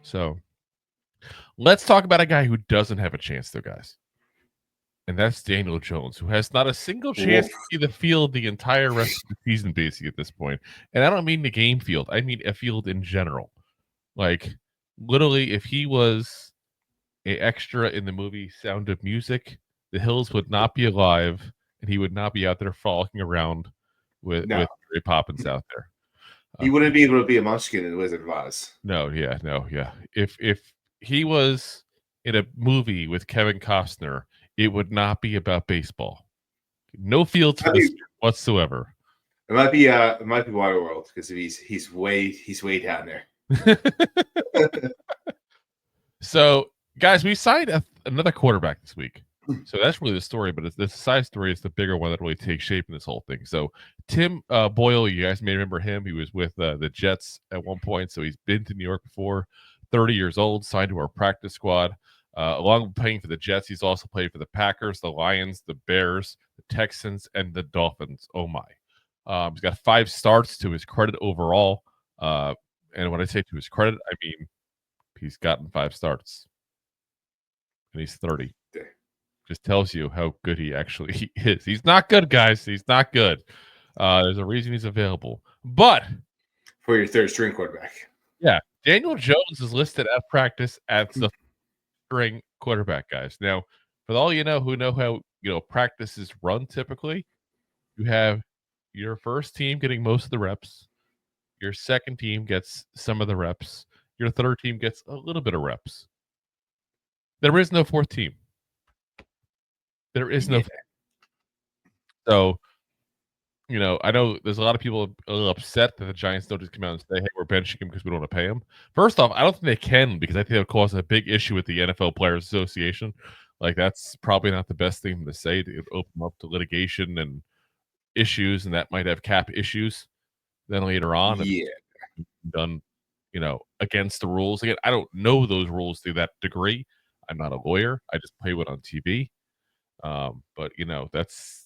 So let's talk about a guy who doesn't have a chance, though, guys. And that's Daniel Jones, who has not a single chance Wolf. to see the field the entire rest of the season, basically, at this point. And I don't mean the game field. I mean a field in general. Like, literally, if he was a extra in the movie Sound of Music, the Hills would not be alive, and he would not be out there frolicking around with No. Mary Poppins out there. He wouldn't be able to be a munchkin in the Wizard of Oz. No. If he was in a movie with Kevin Costner, it would not be about baseball. No field whatsoever. It might be Waterworld because he's way down there. So, guys, we signed another quarterback this week. So that's really the story, but the side story is the bigger one that really takes shape in this whole thing. So Tim Boyle, you guys may remember him. He was with the Jets at one point, so he's been to New York before. 30 years old, signed to our practice squad. Along with playing for the Jets, he's also played for the Packers, the Lions, the Bears, the Texans, and the Dolphins. Oh my! He's got 5 starts to his credit overall. And when I say to his credit, I mean he's gotten 5 starts, and he's 30. Just tells you how good he actually is. He's not good, guys. He's not good. There's a reason he's available. But for your third string quarterback. Yeah. Daniel Jones is listed at practice as the string quarterback, guys. Now, for all who know how practice is run typically, you have your first team getting most of the reps, your second team gets some of the reps, your third team gets a little bit of reps. There is no fourth team. There is no. So, I know there's a lot of people a little upset that the Giants don't just come out and say, hey, we're benching him because we don't want to pay him. First off, I don't think they can, because I think that would cause a big issue with the NFL Players Association. Like, that's probably not the best thing to say. It would open up to litigation and issues, and that might have cap issues then later on. Yeah. Done, against the rules. Again, I don't know those rules to that degree. I'm not a lawyer. I just play one on TV. But that's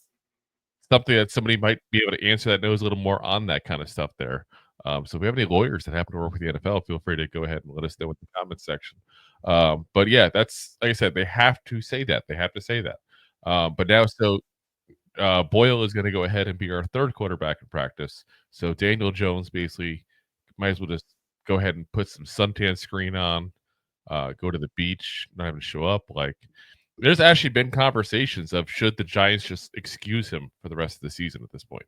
something that somebody might be able to answer that knows a little more on that kind of stuff there. So if we have any lawyers that happen to work with the NFL, feel free to go ahead and let us know in the comments section. But yeah, that's, like I said, they have to say that. They have to say that. But now, so Boyle is going to go ahead and be our third quarterback in practice. So Daniel Jones basically might as well just go ahead and put some suntan screen on, go to the beach, not having to show up. Like, there's actually been conversations of should the Giants just excuse him for the rest of the season at this point.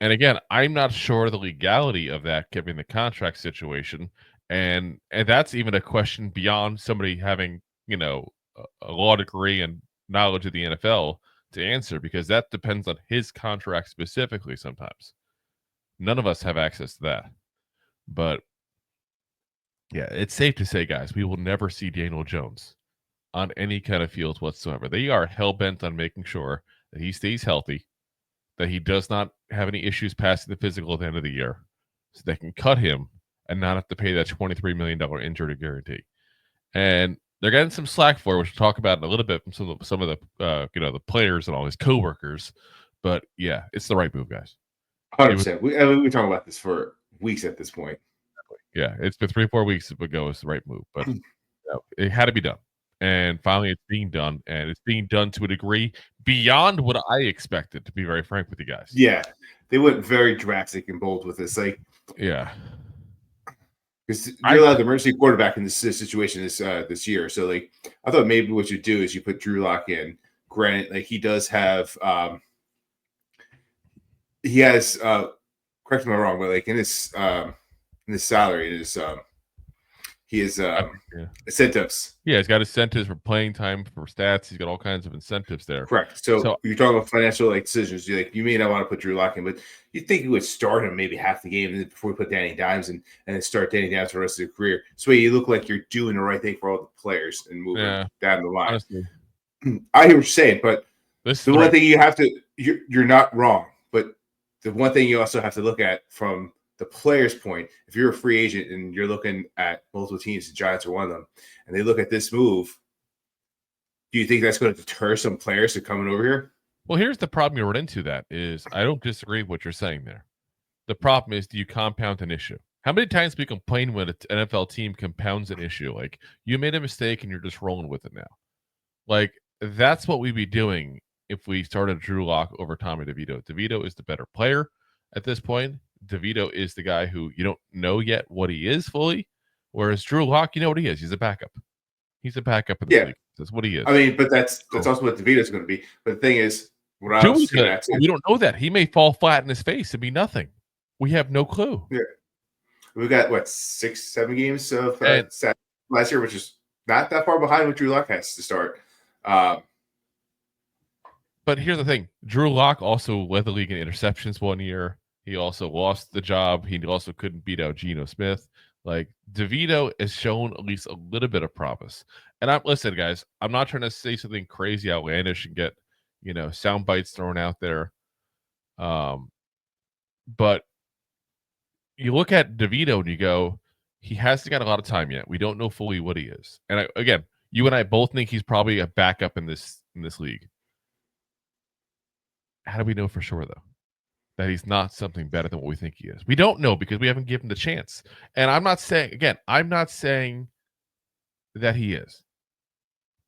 And again, I'm not sure the legality of that given the contract situation. And that's even a question beyond somebody having, a law degree and knowledge of the NFL to answer, because that depends on his contract specifically sometimes. None of us have access to that. But yeah, it's safe to say, guys, we will never see Daniel Jones on any kind of field whatsoever. They are hell-bent on making sure that he stays healthy, that he does not have any issues passing the physical at the end of the year, so they can cut him and not have to pay that $23 million injury guarantee. And they're getting some slack for it, which we'll talk about in a little bit from some of the the players and all his coworkers. But yeah, it's the right move, guys. 100%. We talk about this for weeks at this point. Yeah, it's been 3-4 weeks ago. It's the right move, but it had to be done. And finally, it's being done, and it's being done to a degree beyond what I expected, to be very frank with you guys. Yeah, they went very drastic and bold with this. Like, yeah, because you're allowed the emergency quarterback in this situation this year. So, like, I thought maybe what you do is you put Drew Lock in. Granted, like, he does have, he has, correct me if I'm wrong, but like in his salary, he has incentives. Yeah, he's got incentives for playing time, for stats. He's got all kinds of incentives there. Correct. So you're talking about financial decisions. You may not want to put Drew Lock in, but you think you would start him maybe half the game before we put Danny Dimes in, and then start Danny Dimes for the rest of your career. So you look like you're doing the right thing for all the players and moving down the line. Honestly. I hear what you're saying, but the one thing you have to, you're not wrong, but the one thing you also have to look at from the player's point, if you're a free agent and you're looking at multiple teams, the Giants are one of them, and they look at this move, do you think that's going to deter some players from coming over here? Well, here's the problem you run into. That is, I don't disagree with what you're saying there. The problem is, do you compound an issue? How many times we complain when an NFL team compounds an issue? Like, you made a mistake and you're just rolling with it now. Like, that's what we'd be doing if we started Drew Lock over Tommy DeVito. DeVito is the better player at this point. DeVito is the guy who you don't know yet what he is fully, whereas Drew Lock, you know what he is. He's a backup. He's a backup in this Yeah. league. That's what he is. I mean, but that's So, also what DeVito's going to be. But the thing is, what I doing was going to good, ask but you, we don't know that. He may fall flat in his face and be nothing. We have no clue. yeah, we got what 6-7 games of And last year, which is not that far behind what Drew Luck has to start. Um, But here's the thing: Drew Lock also led the league in interceptions one year. He also lost the job. He also couldn't beat out Geno Smith. Like, DeVito has shown at least a little bit of promise. And listen, guys, I'm not trying to say something crazy outlandish and get, sound bites thrown out there. But you look at DeVito and you go, he hasn't got a lot of time yet. We don't know fully what he is. And again, you and I both think he's probably a backup in this league. How do we know for sure, though, that he's not something better than what we think he is? We don't know because we haven't given him the chance. And I'm not saying that he is,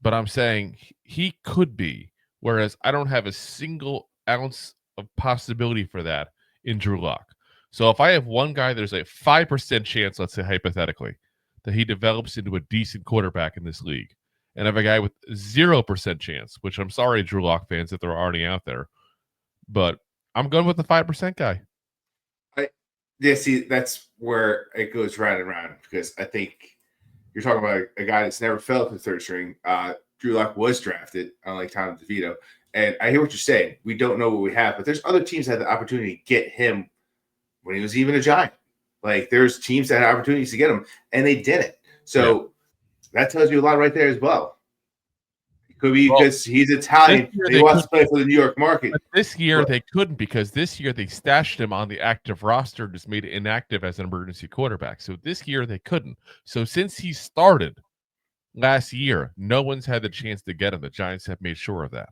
but I'm saying he could be, whereas I don't have a single ounce of possibility for that in Drew Lock. So if I have one guy, there's a 5% chance, let's say hypothetically, that he develops into a decent quarterback in this league. And I have a guy with 0% chance, which I'm sorry, Drew Lock fans, if they're already out there, but I'm going with the 5% guy. See, that's where it goes round and round because I think you're talking about a guy that's never fell to the third string. Drew Lock was drafted, unlike Tommy DeVito. And I hear what you're saying. We don't know what we have, but there's other teams that had the opportunity to get him when he was even a Giant. Like, there's teams that had opportunities to get him, and they didn't. So that tells you a lot right there as well. It could be because he's Italian. He wants to play for the New York market. But this year they couldn't because this year they stashed him on the active roster, just made it inactive as an emergency quarterback. So this year they couldn't. So since he started last year, no one's had the chance to get him. The Giants have made sure of that.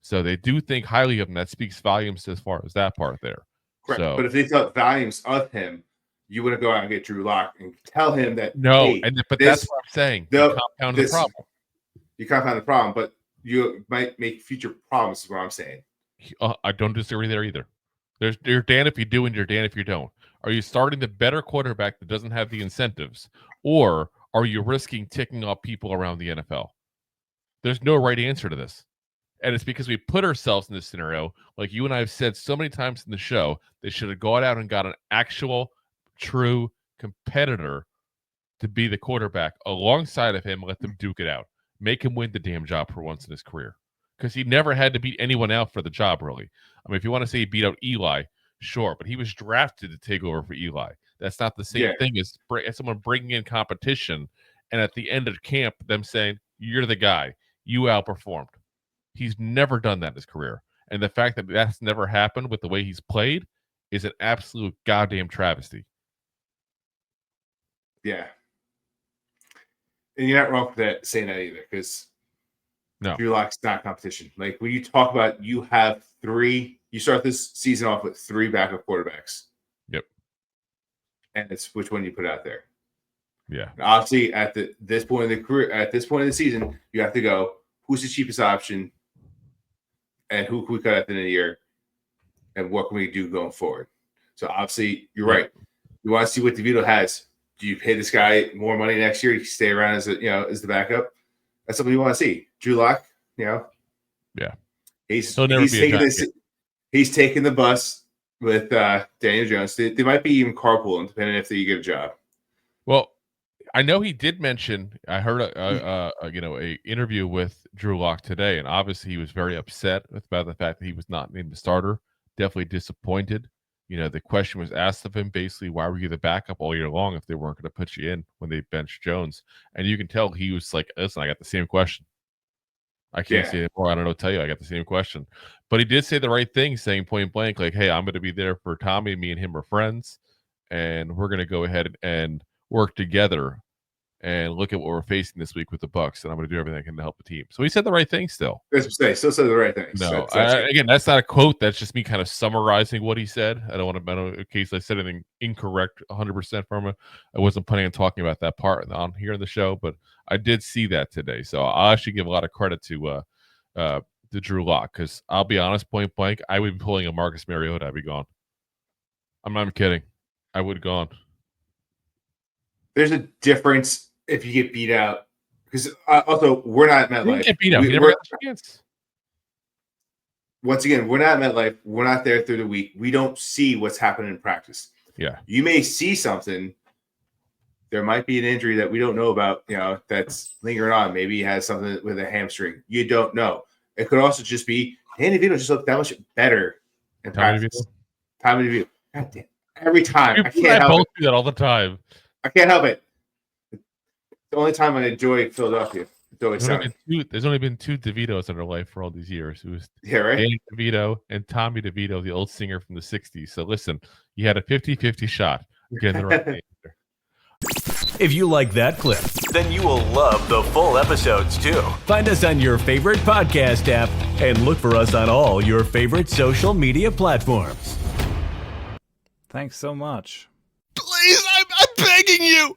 So they do think highly of him. That speaks volumes as far as that part there. Correct. So, but if they thought volumes of him, you wouldn't go out and get Drew Lock and tell him that. No, hey, but that's what I'm saying. You compound the problem. You compound the problem, but you might make future problems. Is what I'm saying. I don't disagree there either. You're damned if you do and you're damned if you don't. Are you starting the better quarterback that doesn't have the incentives, or are you risking ticking off people around the NFL? There's no right answer to this. And it's because we put ourselves in this scenario, like you and I have said so many times in the show, they should have gone out and got an actual, true competitor to be the quarterback alongside of him, let them duke it out. Make him win the damn job for once in his career. Because he never had to beat anyone out for the job, really. I mean, if you want to say he beat out Eli, sure, but he was drafted to take over for Eli. That's not the same thing as someone bringing in competition and at the end of camp, them saying, you're the guy. You outperformed. He's never done that in his career. And the fact that that's never happened with the way he's played is an absolute goddamn travesty. Yeah. And you're not wrong for that, saying that either, because Drew Lock's not competition. Like, when you talk about you start this season off with 3 backup quarterbacks. Yep. And it's which one you put out there. Yeah. And obviously, at this point in the career, at this point in the season, you have to go, who's the cheapest option, and who can we cut at the end of the year, and what can we do going forward? So obviously, you're right. You want to see what DeVito has. Do you pay this guy more money next year? You stay around as the backup. That's something you want to see. Drew Lock, yeah, he's taking the bus with Daniel Jones. They might be even carpooling, depending if they get a job. Well, I know he did mention. I heard a interview with Drew Lock today, and obviously he was very upset about the fact that he was not named the starter. Definitely disappointed. The question was asked of him basically, why were you the backup all year long if they weren't going to put you in when they benched Jones? And you can tell he was like, listen, I got the same question. I can't say it more. I don't know. Tell you, I got the same question. But he did say the right thing, saying point blank, like, hey, I'm going to be there for Tommy. Me and him are friends, and we're going to go ahead and work together and look at what we're facing this week with the Bucks, and I'm going to do everything I can to help the team. So he said the right thing still. Still said the right things. No, That's again, that's not a quote. That's just me kind of summarizing what he said. I don't want to, in case I said anything incorrect 100% from it. I wasn't planning on talking about that part on here in the show, but I did see that today. So I'll actually give a lot of credit to Drew Lock, because I'll be honest, point blank, I would be pulling a Marcus Mariota. I'd be gone. I'm not even kidding. I would have gone. There's a difference if you get beat out, because also we're not at MetLife. Get beat out. You never had a chance. Once again, we're not at MetLife. We're not there through the week. We don't see what's happening in practice. Yeah, you may see something. There might be an injury that we don't know about, that's lingering on. Maybe he has something with a hamstring. You don't know. It could also just be Tommy DeVito just looked that much better in practice. Tommy DeVito. God damn. Every time. I can't help it. Do that all the time. I can't help it. It's the only time I enjoy Philadelphia. There's only been 2 DeVitos in our life for all these years. It was right? Danny DeVito and Tommy DeVito, the old singer from the 60s. So listen, you had a 50-50 shot getting the right answer. If you like that clip, then you will love the full episodes too. Find us on your favorite podcast app and look for us on all your favorite social media platforms. Thanks so much. Please, I'm begging you.